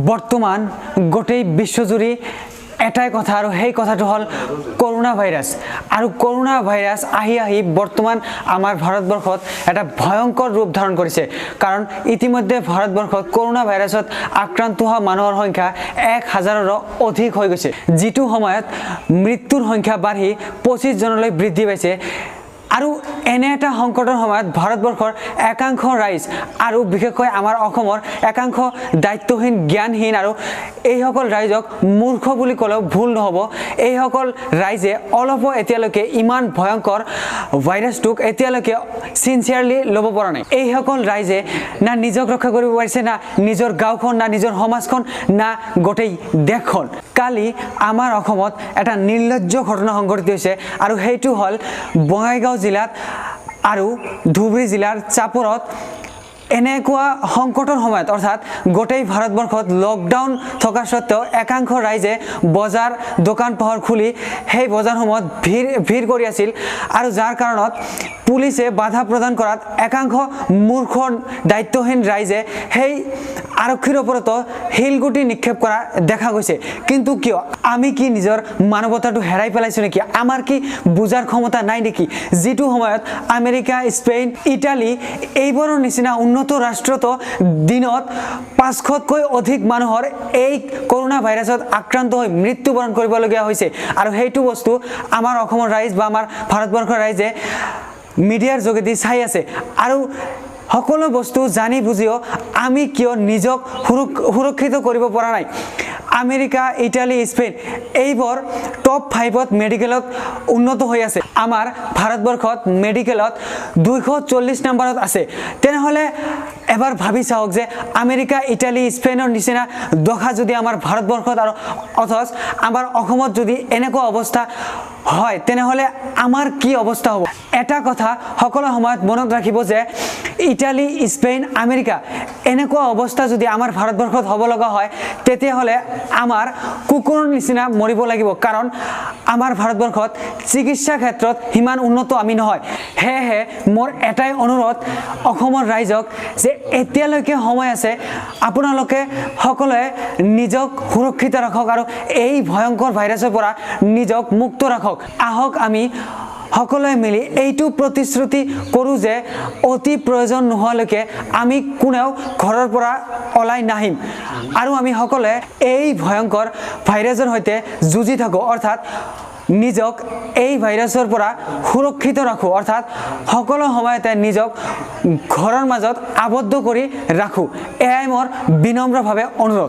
বৰ্তমান গোটেই বিশ্বজুৰি এটাই কথা আৰু সেই কথাটো হ'ল কৰোনা ভাইৰাছ আৰু কৰোনা ভাইৰাছ আহি বৰ্তমান আমাৰ ভাৰতবৰ্ষত এটা ভয়ংকৰ ৰূপ ধাৰণ কৰিছে কাৰণ ইতিমধ্যে ভাৰতবৰ্ষত কৰোনা ভাইৰাছত আক্ৰান্ত হোৱা মানুহৰ সংখ্যা 1000ৰো অধিক হৈ গৈছে যিটো সময়ত মৃত্যুৰ সংখ্যা বাঢ়ি 25 জনলৈ বৃদ্ধি পাইছে আৰু এনে এটা সংকটৰ সময়ত ভাৰতবৰ্ষৰ একাংশ ৰাইজ আৰু বিশেষকৈ আমাৰ অসমৰ একাংশ দায়িত্বহীন জ্ঞানহীন আৰু এইসকল ৰাইজক মূৰ্খ বুলি ক'লেও ভুল নহ'ব এইসকল ৰাইজে অলপো এতিয়ালৈকে ইমান ভয়ংকৰ ভাইৰাছটোক এতিয়ালৈকে চিনচিয়াৰলি ল'ব পৰা নাই এইসকল ৰাইজে না নিজক ৰক্ষা কৰিব পাৰিছে না নিজৰ গাঁওখন না নিজৰ সমাজখন না গোটেই দেশখন কালি আমাৰ অসমত এটা নিৰ্লজ্জ ঘটনা সংঘটিত হৈছে আৰু সেইটো হ'ল বঙাইগাঁও জিলাত আৰু ধুবুৰী জিলাৰ চাপৰত এনেকুৱা সংকটৰ সময়ত অৰ্থাৎ গোটেই ভাৰতবৰ্ষত লকডাউন থকা সত্ত্বেও একাংশ ৰাইজে বজাৰ দোকান পোহাৰ খুলি সেই বজাৰসমূহত ভিৰ কৰি আছিল আৰু যাৰ কাৰণত পুলিচে বাধা প্ৰদান কৰাত একাংশ মূৰ্খ দায়িত্বহীন ৰাইজে সেই আৰক্ষীৰ ওপৰতো শিলগুটি নিক্ষেপ কৰা দেখা গৈছে কিন্তু কিয় আমি কি নিজৰ মানৱতাটো হেৰাই পেলাইছো নেকি আমাৰ কি বুজাৰ ক্ষমতা নাই নেকি যিটো সময়ত আমেৰিকা স্পেইন ইটালী এইবোৰৰ নিচিনা উন্নত ৰাষ্ট্ৰতো দিনত 500তকৈ অধিক মানুহৰ এই কৰোনা ভাইৰাছত আক্ৰান্ত হৈ মৃত্যুবৰণ কৰিবলগীয়া হৈছে আৰু সেইটো বস্তু আমাৰ অসমৰ ৰাইজ বা আমাৰ ভাৰতবৰ্ষৰ ৰাইজে মিডিয়াৰ যোগেদি চাই আছে আৰু সকলো বস্তু জানি বুজিও আমি কিয় নিজক সুৰক্ষিত কৰিব পৰা নাই আমেৰিকা ইটালী স্পেইন এইবোৰ টপ 5ত মেডিকেলত উন্নত হৈ আছে আমাৰ ভাৰতবৰ্ষত মেডিকেলত 240 নম্বৰত আছে তেনেহলে এবাৰ ভাবি চাওক যে আমেৰিকা ইটালী স্পেইনৰ নিচিনা দশা যদি আমাৰ ভাৰতবৰ্ষত আৰু অথচ আমাৰ অসমত যদি এনেকুৱা অৱস্থা হয় তেনেহলে আমাৰ কি অৱস্থা হ'ব এটা কথা সকলো সময়ত মনত ৰাখিব যে ইটালী স্পেইন আমেৰিকা এনেকুৱা অৱস্থা যদি আমাৰ ভাৰতবৰ্ষত হ'ব লগা হয় তেতিয়াহলে আমাৰ কুকুৰৰ নিচিনা মৰিব লাগিব কাৰণ আমাৰ ভাৰতবৰ্ষত চিকিৎসা ক্ষেত্ৰত সিমান উন্নত আমি নহয় হেহে মোৰ এটাই অনুৰোধ অসমৰ ৰাইজক যে এতিয়ালৈকে সময় আছে আপোনালোকে সকলোৱে নিজক সুৰক্ষিত ৰাখক আৰু এই ভয়ংকৰ ভাইৰাছৰ পৰা নিজক মুক্ত ৰাখক আহক আমি সকলোৱে মিলি এইটো প্ৰতিশ্ৰুতি কৰোঁ যে অতি প্ৰয়োজন নোহোৱালৈকে আমি কোনেও ঘৰৰ পৰা ওলাই নাহিম আৰু আমি সকলোৱে এই ভয়ংকৰ ভাইৰাছৰ সৈতে যুঁজি থাকোঁ অৰ্থাৎ নিজক এই ভাইৰাছৰ পৰা সুৰক্ষিত ৰাখোঁ অৰ্থাৎ সকলো সময়তে নিজক ঘৰৰ মাজত আবদ্ধ কৰি ৰাখোঁ এয়াই মোৰ বিনম্ৰভাৱে অনুৰোধ